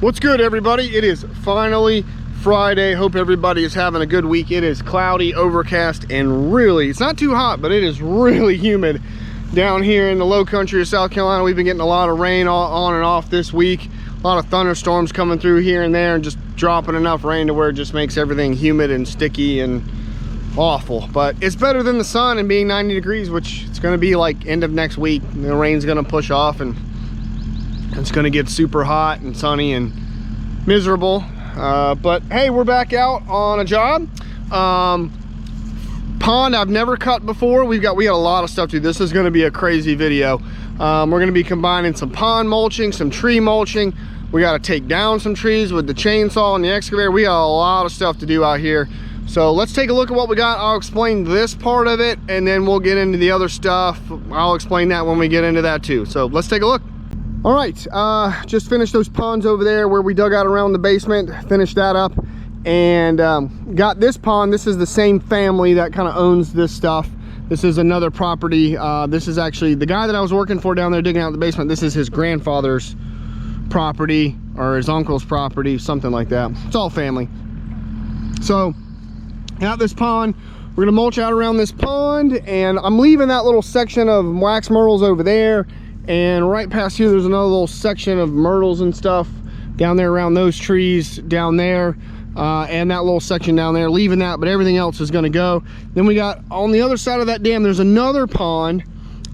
What's good, everybody? It is finally Friday. Hope everybody is having a good week. It is cloudy, overcast, and really, it's not too hot, but it is really humid down here in the low country of South Carolina. We've been getting a lot of rain on and off this week. A lot of thunderstorms coming through here and there and just dropping enough rain to where it just makes everything humid and sticky and awful. But it's better than the sun and being 90 degrees, which it's going to be like end of next week. The rain's going to push off and it's going to get super hot and sunny and miserable. But hey, we're back out on a job. Pond I've never cut before. We got a lot of stuff to do. This is going to be a crazy video. We're going to be combining some pond mulching, some tree mulching. We got to take down some trees with the chainsaw and the excavator. We got a lot of stuff to do out here. So let's take a look at what we got. I'll explain this part of it and then we'll get into the other stuff. I'll explain that when we get into that too. So let's take a look. All right, just finished those ponds over there where we dug out around the basement, finished that up, and got this pond. This is the same family that kind of owns this stuff. This is another property. This is actually the guy that I was working for down there digging out the basement. This is his grandfather's property or his uncle's property, something like that. It's all family. So, got this pond. We're gonna mulch out around this pond, and I'm leaving that little section of wax myrtles over there. And right past here, there's another little section of myrtles and stuff down there around those trees down there. And that little section down there, leaving that, but everything else is gonna go. Then we got on the other side of that dam, there's another pond,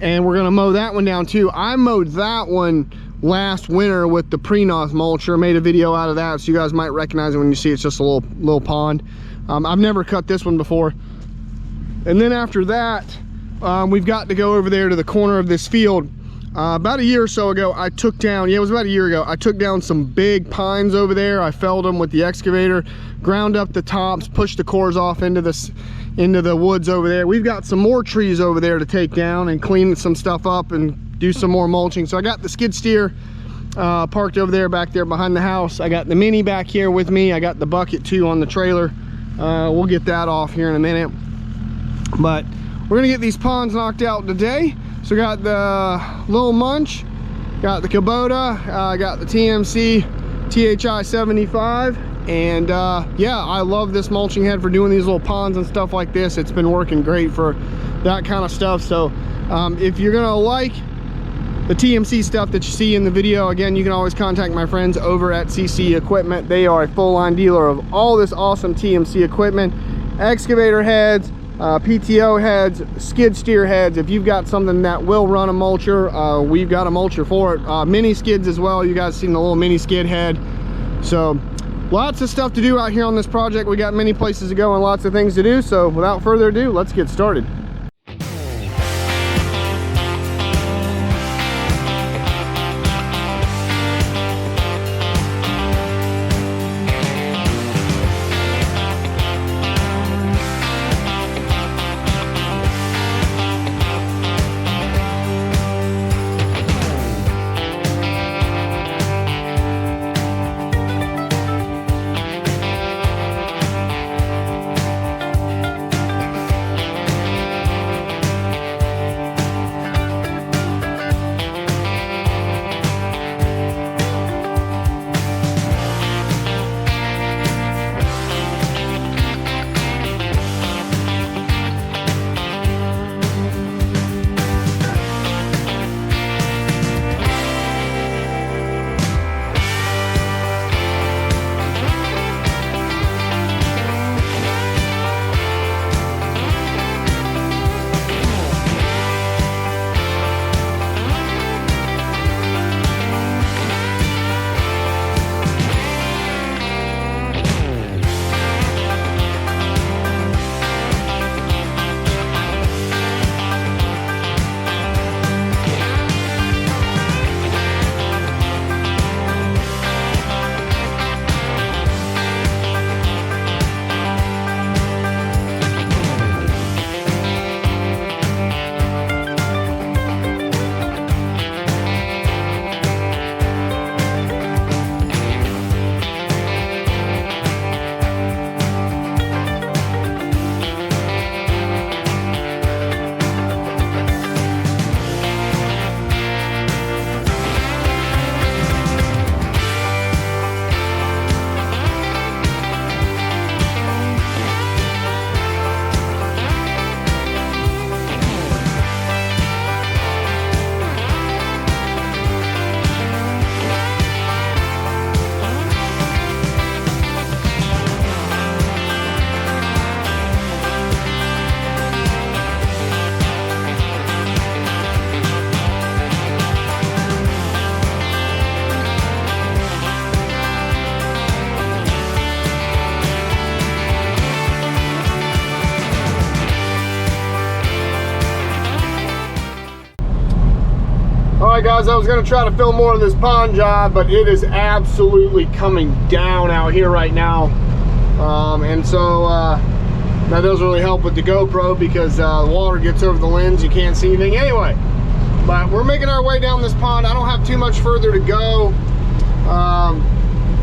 and we're gonna mow that one down too. I mowed that one last winter with the pre-noth mulcher, made a video out of that, so you guys might recognize it when you see it's just a little pond. I've never cut this one before. And then after that, we've got to go over there to the corner of this field. About a year or so ago, I took down, yeah, it was about a year ago, I took down some big pines over there. I felled them with the excavator, ground up the tops, pushed the cores off into the woods over there. We've got some more trees over there to take down and clean some stuff up and do some more mulching. So I got the skid steer parked over there, back there behind the house. I got the Mini back here with me. I got the bucket too on the trailer. We'll get that off here in a minute. But we're gonna get these ponds knocked out today. So we got the little Munch, got the Kubota, got the TMC THI 75, and yeah, I love this mulching head for doing these little ponds and stuff like this. It's been working great for that kind of stuff. So if you're gonna like the TMC stuff that you see in the video, again, you can always contact my friends over at CC Equipment. They are a full-line dealer of all this awesome TMC equipment, excavator heads, PTO heads, skid steer heads. If you've got something that will run a mulcher, we've got a mulcher for it. Mini skids as well. You guys seen the little mini skid head. So lots of stuff to do out here on this project. We got many places to go and lots of things to do. So without further ado, let's get started. guys, I was going to try to film more of this pond job, but it is absolutely coming down out here right now. And so that doesn't really help with the GoPro because the water gets over the lens. You can't see anything anyway. But we're making our way down this pond. I don't have too much further to go.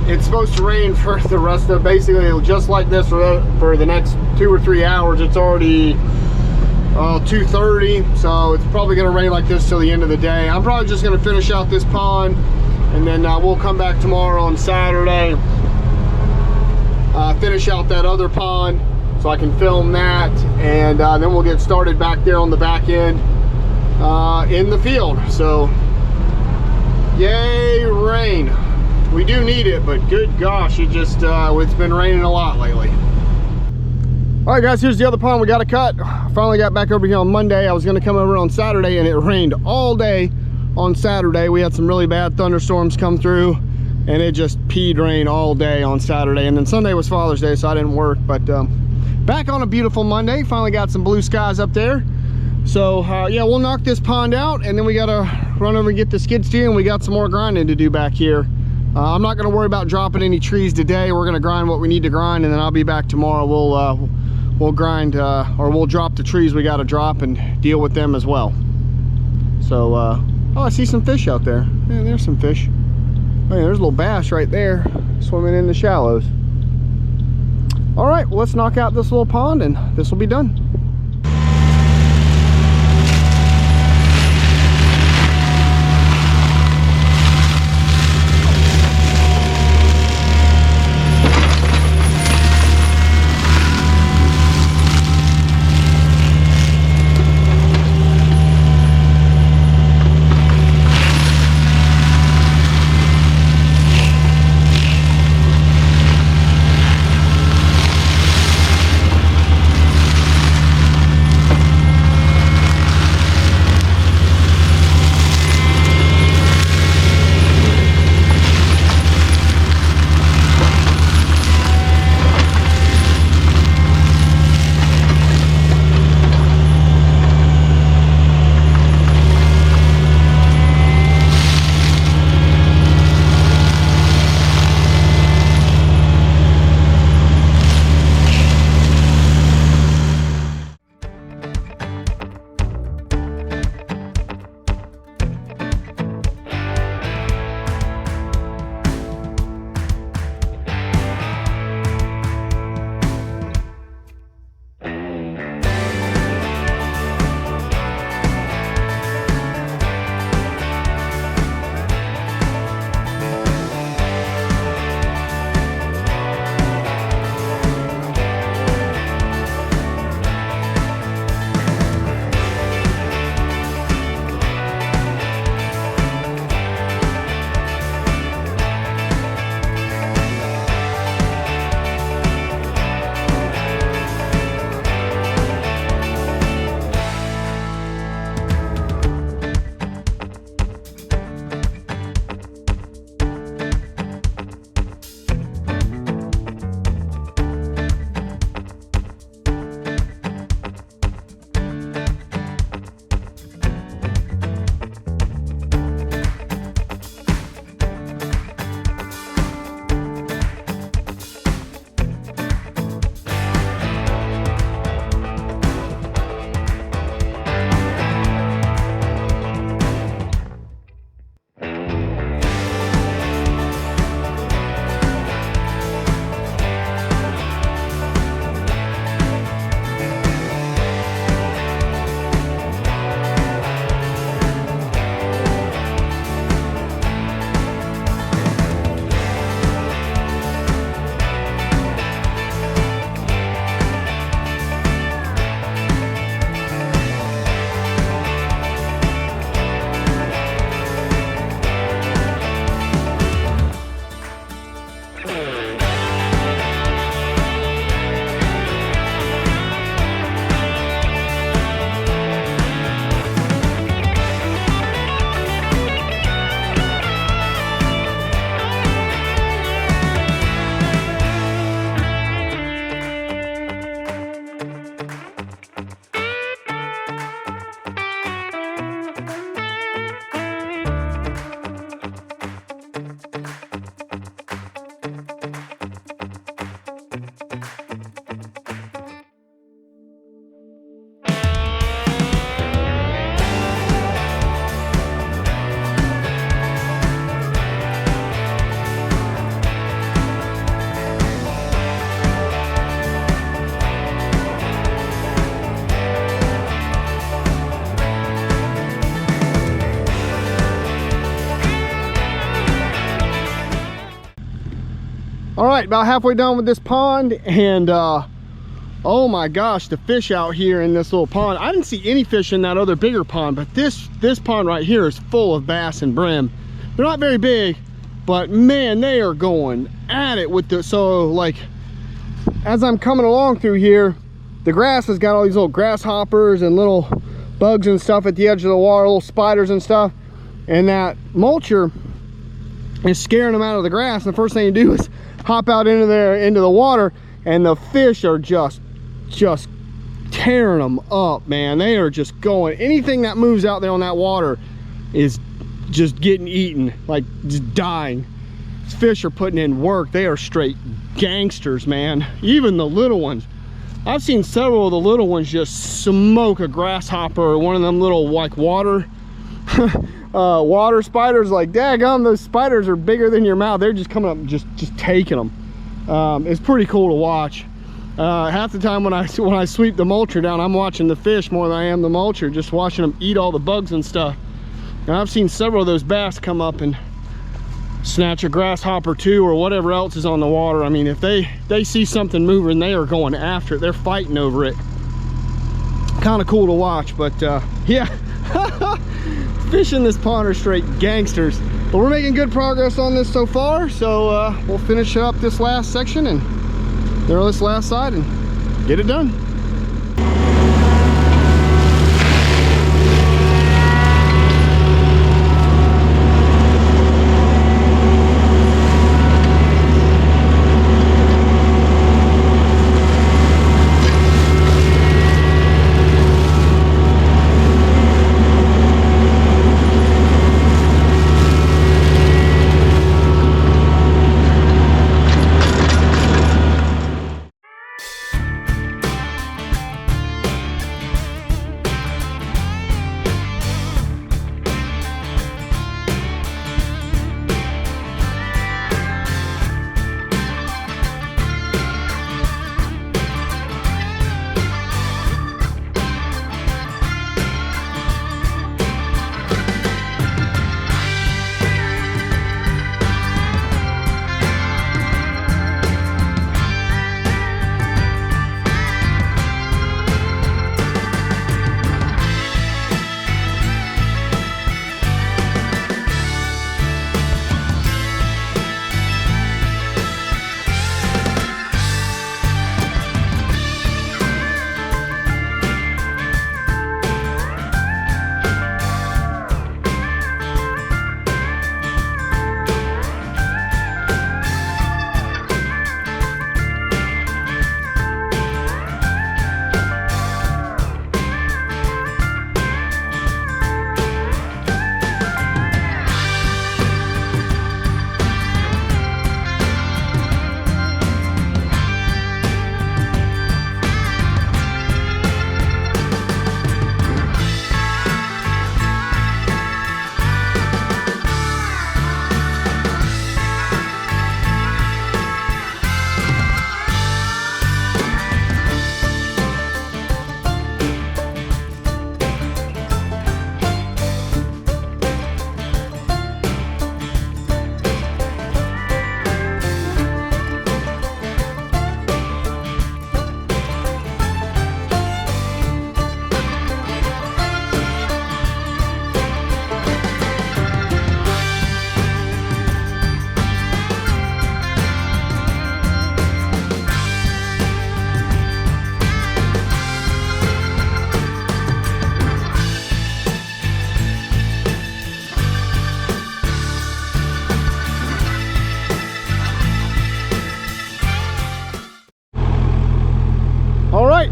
It's supposed to rain for the rest of, basically just like this for the next 2 or 3 hours. It's already 2:30, so it's probably going to rain like this till the end of the day. I'm probably just going to finish out this pond, and then we'll come back tomorrow on Saturday, finish out that other pond so I can film that, and then we'll get started back there on the back end in the field. So yay rain. We do need it, but good gosh, it just it's been raining a lot lately. All right, guys, here's the other pond we got to cut. I finally got back over here on Monday. I was going to come over on Saturday, and it rained all day on Saturday. We had some really bad thunderstorms come through, and it just peed rain all day on Saturday. And then Sunday was Father's Day, so I didn't work. But back on a beautiful Monday. Finally got some blue skies up there. So yeah, we'll knock this pond out, and then we got to run over and get the skid steer, and we got some more grinding to do back here. I'm not going to worry about dropping any trees today. We're going to grind what we need to grind, and then I'll be back tomorrow. We'll grind or we'll drop the trees we got to drop and deal with them as well. So oh, I see some fish out there. Yeah, there's some fish. Oh, yeah, there's a little bass right there swimming in the shallows. All right, well, let's knock out this little pond and this will be done. All right, about halfway done with this pond, and oh my gosh, the fish out here in this little pond. I didn't see any fish in that other bigger pond, but this pond right here is full of bass and brim. They're not very big, but man, they are going at it with the, so like, as I'm coming along through here, the grass has got all these little grasshoppers and little bugs and stuff at the edge of the water, little spiders and stuff, and that mulcher is scaring them out of the grass. And the first thing you do is hop out into the water, and the fish are just tearing them up, man. They are just going, anything that moves out there on that water is just getting eaten, like just dying. These fish are putting in work. They are straight gangsters, man. Even the little ones, I've seen several of the little ones just smoke a grasshopper or one of them little like water water spiders. Like, daggum, those spiders are bigger than your mouth. They're just coming up and just taking them. It's pretty cool to watch. Half the time when I sweep the mulcher down, I'm watching the fish more than I am the mulcher, just watching them eat all the bugs and stuff. And I've seen several of those bass come up and snatch a grasshopper too, or whatever else is on the water. I mean, if they see something moving, they are going after it. They're fighting over it. Kind of cool to watch, but yeah. Fish in this pond are straight gangsters. But we're making good progress on this so far, so we'll finish up this last section and throw this last side and get it done.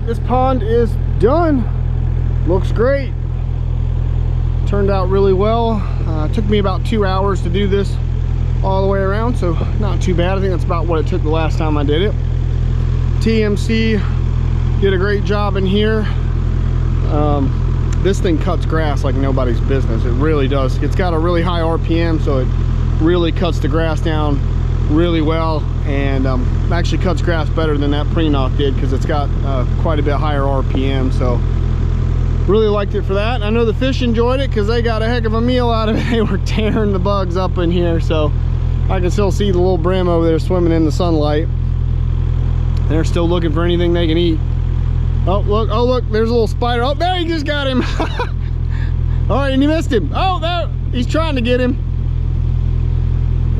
This pond is done. Looks great. Turned out really well. Took me about 2 hours to do this all the way around, so not too bad. I think that's about what it took the last time I did it. TMC did a great job in here. This thing cuts grass like nobody's business. It really does. It's got a really high RPM, so it really cuts the grass down really well, and actually cuts grass better than that pre-knock did, because it's got quite a bit higher RPM. So really liked it for that. I know the fish enjoyed it because they got a heck of a meal out of it. They were tearing the bugs up in here, so I can still see the little brim over there swimming in the sunlight. They're still looking for anything they can eat. Oh look, there's a little spider. Oh, there, he just got him. All right, and he missed him. Oh, there, he's trying to get him.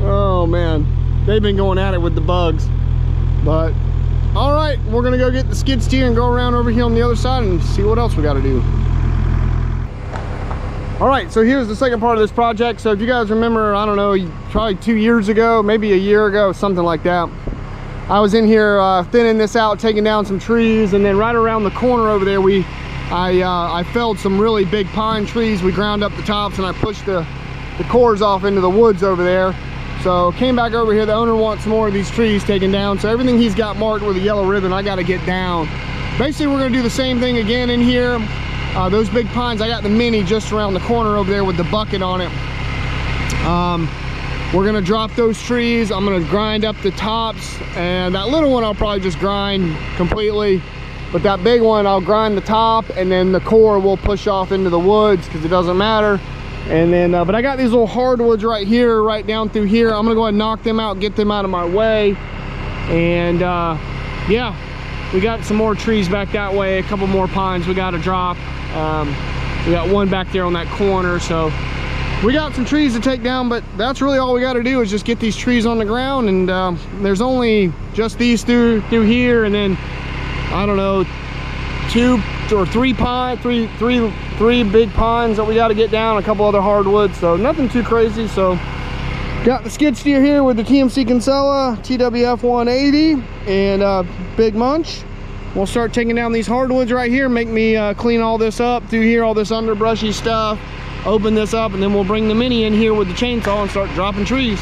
Oh man, they've been going at it with the bugs. But all right, we're gonna go get the skid steer and go around over here on the other side and see what else we gotta do. All right, so here's the second part of this project. So if you guys remember, I don't know, probably 2 years ago, maybe a year ago, something like that, I was in here thinning this out, taking down some trees, and then right around the corner over there, I felled some really big pine trees. We ground up the tops and I pushed the cores off into the woods over there. So came back over here, the owner wants some more of these trees taken down. So everything he's got marked with a yellow ribbon, I gotta get down. Basically, we're gonna do the same thing again in here. Those big pines, I got the mini just around the corner over there with the bucket on it. We're gonna drop those trees. I'm gonna grind up the tops, and that little one I'll probably just grind completely. But that big one, I'll grind the top, and then the core will push off into the woods because it doesn't matter. And then, but I got these little hardwoods right here, right down through here. I'm gonna go ahead and knock them out, get them out of my way. And yeah, we got some more trees back that way, a couple more pines we gotta drop. We got one back there on that corner, so we got some trees to take down, but that's really all we got to do is just get these trees on the ground. And there's only just these through here, and then I don't know, 2 or 3 three big pines that we got to get down, a couple other hardwoods, so nothing too crazy. So got the skid steer here with the TMC Kinsella TWF 180 and Big Munch. We'll start taking down these hardwoods right here, make me clean all this up through here, all this underbrushy stuff, open this up, and then we'll bring the mini in here with the chainsaw and start dropping trees.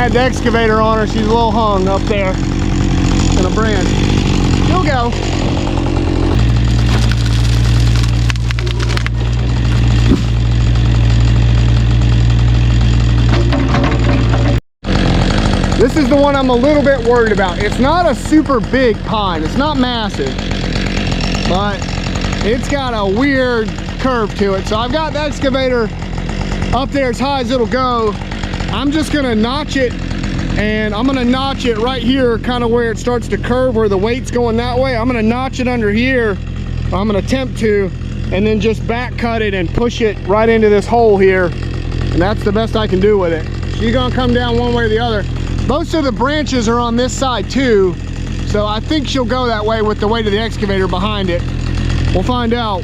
had the excavator on her. She's a little hung up there in a branch. She'll go. This is the one I'm a little bit worried about. It's not a super big pine. It's not massive, but it's got a weird curve to it. So I've got the excavator up there as high as it'll go. I'm just gonna notch it, and I'm gonna notch it right here, kind of where it starts to curve, where the weight's going that way. I'm gonna notch it under here. I'm gonna attempt to, and then just back cut it and push it right into this hole here. And that's the best I can do with it. She's gonna come down one way or the other. Most of the branches are on this side too, so I think she'll go that way with the weight of the excavator behind it. We'll find out.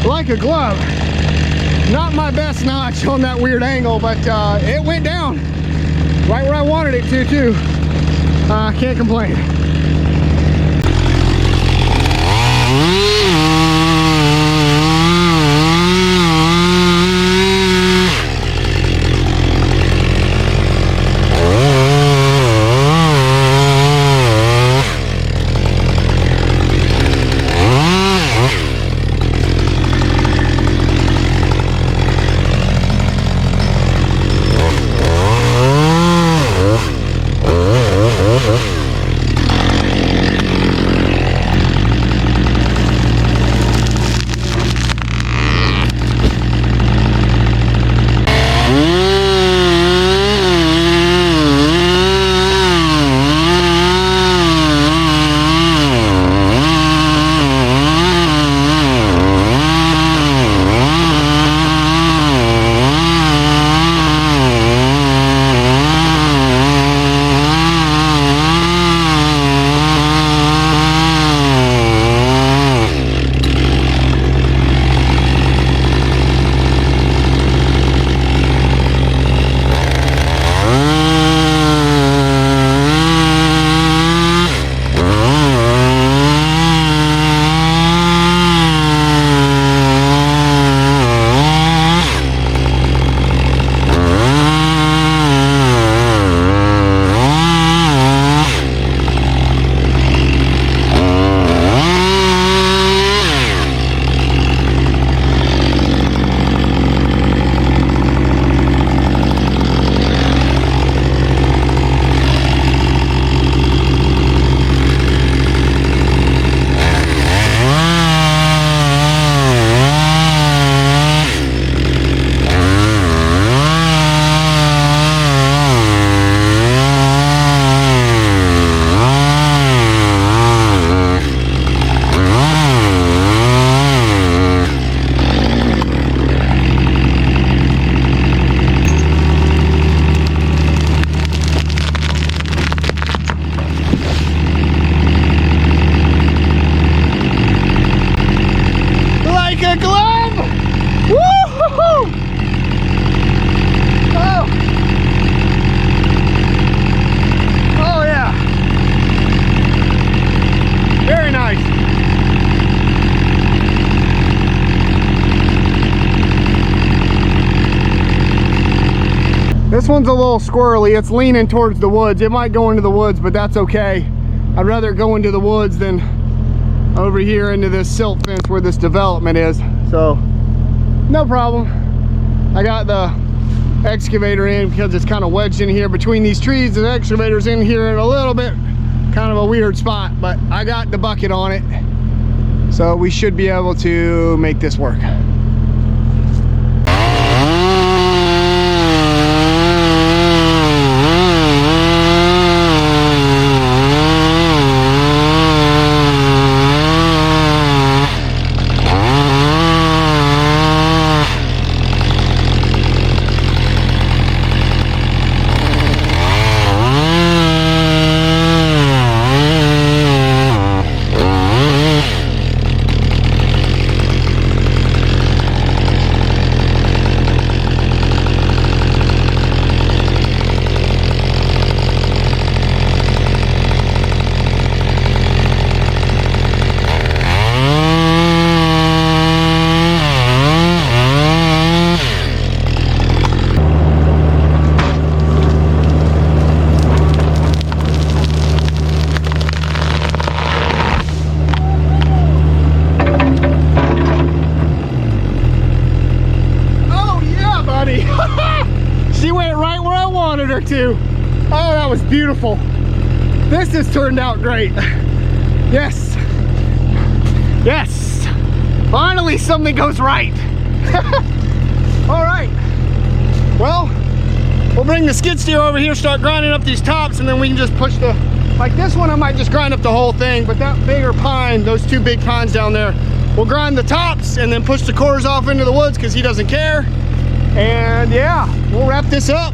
Like a glove. Not my best notch on that weird angle, but it went down right where I wanted it to too. Can't complain. This one's a little squirrely. It's leaning towards the woods. It might go into the woods, but that's okay. I'd rather it go into the woods than over here into this silt fence where this development is. So no problem. I got the excavator in because it's kind of wedged in here between these trees. The excavator's in here in a little bit kind of a weird spot, but I got the bucket on it, so we should be able to make this work. She went right where I wanted her to. Oh, that was beautiful. This has turned out great. Yes. Yes. Finally something goes right. All right. Well, we'll bring the skid steer over here, start grinding up these tops, and then we can just push the, like this one I might just grind up the whole thing, but that bigger pine, those two big pines down there, we'll grind the tops and then push the cores off into the woods because he doesn't care. And yeah, we'll wrap this up.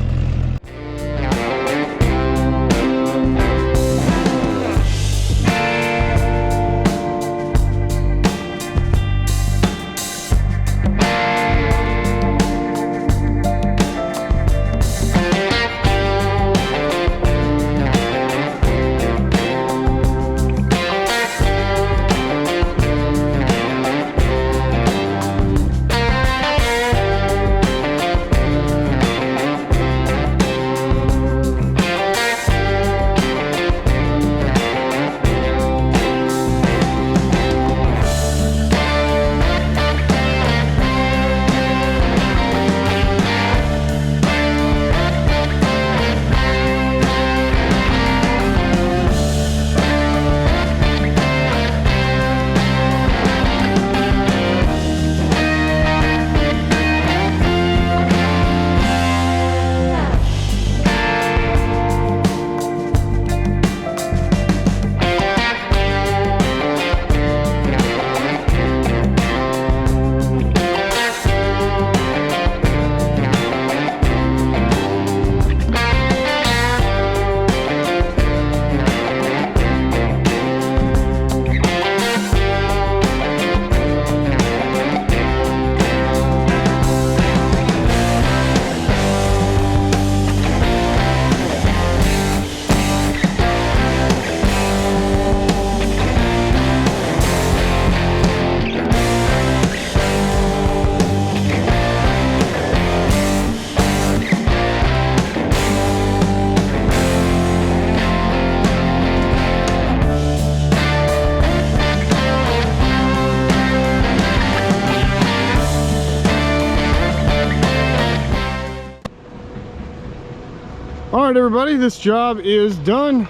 All right, everybody, this job is done.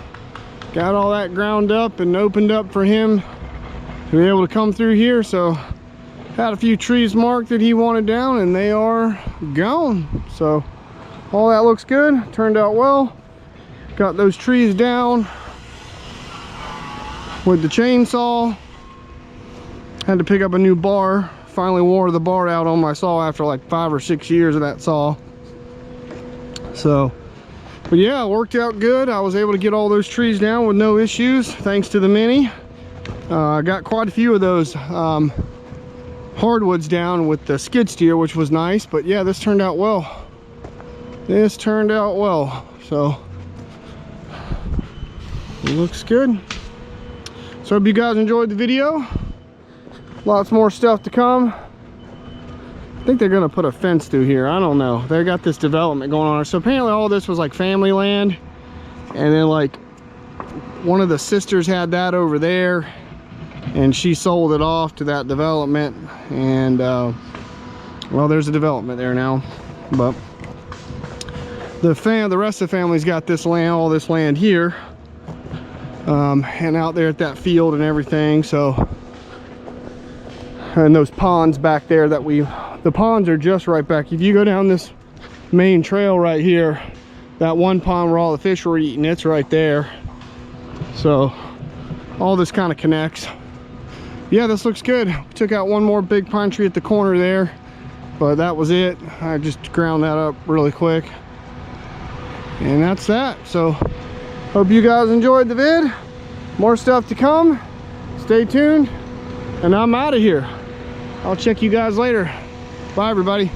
Got all that ground up and opened up for him to be able to come through here. So had a few trees marked that he wanted down and they are gone. So all that looks good, turned out well. Got those trees down with the chainsaw. Had to pick up a new bar. Finally wore the bar out on my saw after like 5 or 6 years of that saw. So, but yeah, it worked out good. I was able to get all those trees down with no issues, thanks to the Mini. I got quite a few of those hardwoods down with the skid steer, which was nice. But yeah, this turned out well. This turned out well. So, it looks good. So, hope you guys enjoyed the video. Lots more stuff to come. I think they're gonna put a fence through here. I don't know. They got this development going on. So apparently all this was like family land, and then like one of the sisters had that over there, and she sold it off to that development, and well, there's a development there now. But the rest of the family's got this land, all this land here, and out there at that field and everything. So, and those ponds back there that the ponds are just right back. If you go down this main trail right here, that one pond where all the fish were eating, it's right there. So all this kind of connects. Yeah, this looks good. We took out one more big pine tree at the corner there, but that was it. I just ground that up really quick, and that's that. So hope you guys enjoyed the vid. More stuff to come. Stay tuned, and I'm out of here. I'll check you guys later. Bye, everybody.